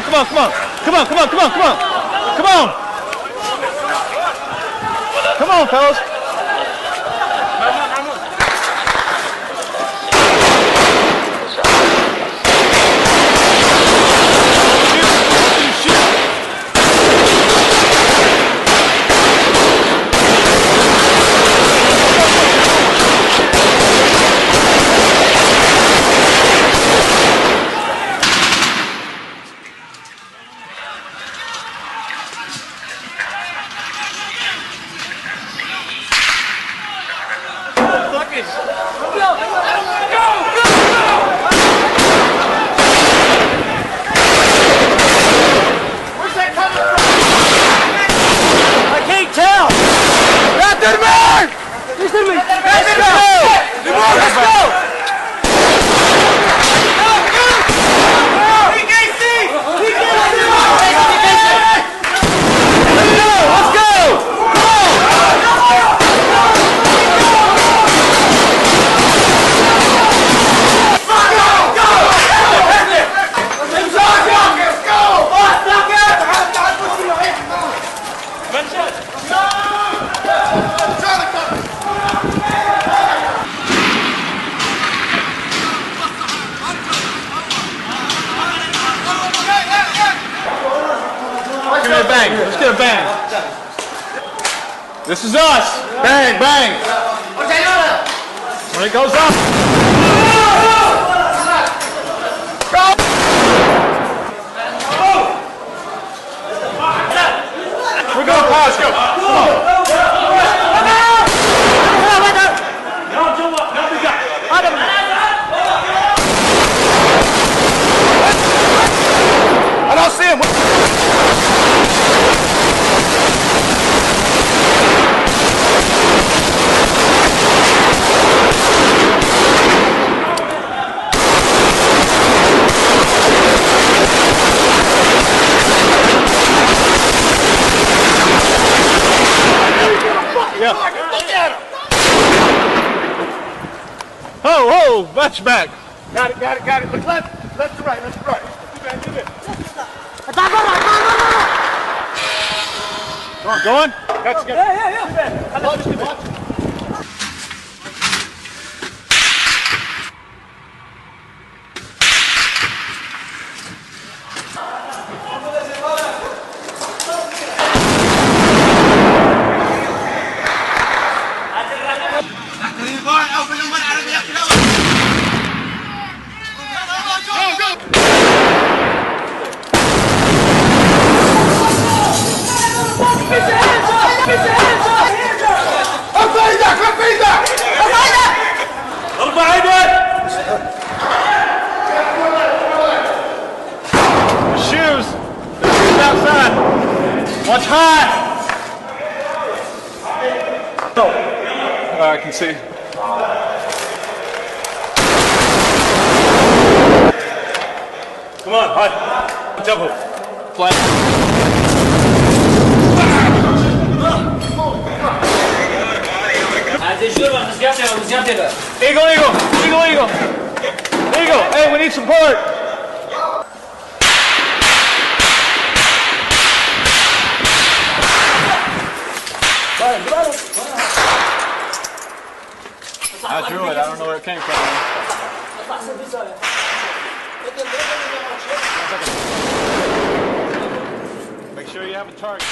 on, come on, come on. Come on, come on, come on, come on. Come on. Come on, fellas. Bang. Let's get a bang. This is us. Bang, bang. When it goes up. Go. We're going past. Go. Come on. I don't see him. Yeah. Look at him. Oh, watch back. Got it, got it, got it. Look left to right, left to right. Do that, do that. Go on. Gotcha, gotcha. Yeah. Watch it, watch it. Watch high! Oh, I can see. Come on, high. Jump up. Flat. Eagle, eagle, eagle, eagle. Eagle, hey, we need support. I drew it, I don't know where it came from. Make sure you have a target.